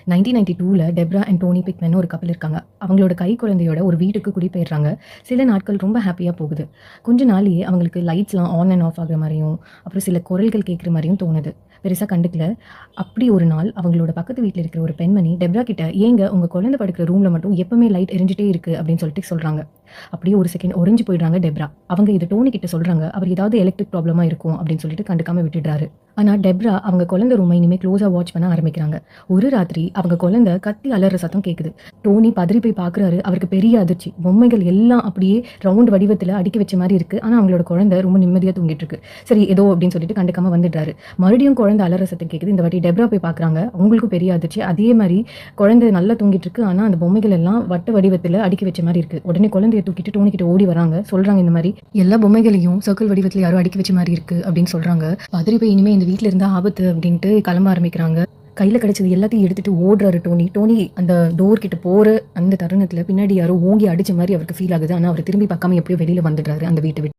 1992ல Debra and Dhoni பிக்மேன்னு ஒரு கப்பல் இருக்காங்க. அவங்களோட குழந்தையோட ஒரு வீட்டுக்கு குடிபெயர்றாங்க. சில நாட்கள் ரொம்ப ஹாப்பியா போகுது. கொஞ்ச நாள்லயே அவங்களுக்கு லைட்ஸ்லாம் ஆன் அண்ட் ஆஃப் ஆகுற மாரியும், அப்புறம் சில குரல்கள் கேட்குற மாரியும் தோணுது. பெருசா கண்டுக்கல. அப்படி ஒரு நாள் அவங்களோட பக்கத்து வீட்ல இருக்கிற ஒரு பெண்மணி டெப்ரா கிட்ட, "ஏங்க உங்க குழந்தை படுக்கிற ரூம்ல மட்டும் எப்பவுமே லைட் எரிஞ்சுட்டே இருக்கு" அப்படின்னு சொல்றாங்க. அப்படியே ஒரு செகண்ட் உறைஞ்சு போயிடுறாங்க டெப்ரா. அவங்க இத டோனி கிட்ட சொல்றாங்க. அவர் ஏதாவது எலக்ட்ரிக் ப்ராப்ளமா இருக்கும் அப்படின்னு சொல்லிட்டு கண்டுக்காம விட்டுடுறாரு. ஆனா டெப்ரா அவங்க குழந்தை ரூமை இனிமே க்ளோஸா வாட்ச் பண்ண ஆரம்பிக்கிறாங்க. ஒரு ராத்திரி அவங்க குழந்தை கத்தி அலற சத்தம் கேட்குது. டோனி பதறி போய் பார்க்குறாரு. அவருக்கு பெரிய அதிர்ச்சி. பொம்மைகள் எல்லாம் அப்படியே ரவுண்ட் வடிவத்துல அடுக்கி வச்ச மாரி இருக்கு. ஆனா அவங்களோட குழந்தை ரொம்ப நிம்மதியா தூங்கிட்டு இருக்கு. சரி ஏதோ அப்படின்னு சொல்லிட்டு கண்டுக்காம வந்துடுறாரு. மறுபடியும் குழந்தை அலற சத்தம் கேட்குது. இந்த வாட்டி டெப்ரா போய் பார்க்குறாங்க. அவங்களுக்கும் பெரிய அதிர்ச்சி. அதே மாரி குழந்தை நல்லா தூங்கிட்டு இருக்கு. ஆனா அந்த பொம்மைகள் எல்லாம் வட்ட வடிவத்துல அடுக்கி வச்ச மாரி இருக்கு. உடனே குழந்தைய தூக்கிட்டு டோனி கிட்ட ஓடி வராங்க. சொல்றாங்க இந்த மாரி, "எல்லா பொம்மைகளையும் சர்க்கிள் வடிவத்துல யாரோ அடுக்கி வச்ச மாரி இருக்கு" அப்படின்னு சொல்றாங்க. பதறி போய் இனிமே இந்த வீட்ல இருந்தா ஆபத்து அப்படின்ட்டு கிளம்ப ஆரம்பிக்கிறாங்க. கையில கிடைச்சது எல்லாத்தையும் எடுத்துட்டு ஓடுறாரு டோனி. டோனி அந்த டோர் கிட்ட போற அந்த தருணத்துல பின்னாடி யாரோ ஓங்கி அடிச்ச மாரி அவருக்கு ஃபீல் ஆகுது. ஆனா அவர் திரும்பி பார்க்காம எப்படியோ வெளியில வந்துடுறாரு அந்த வீட்ட விட்டு.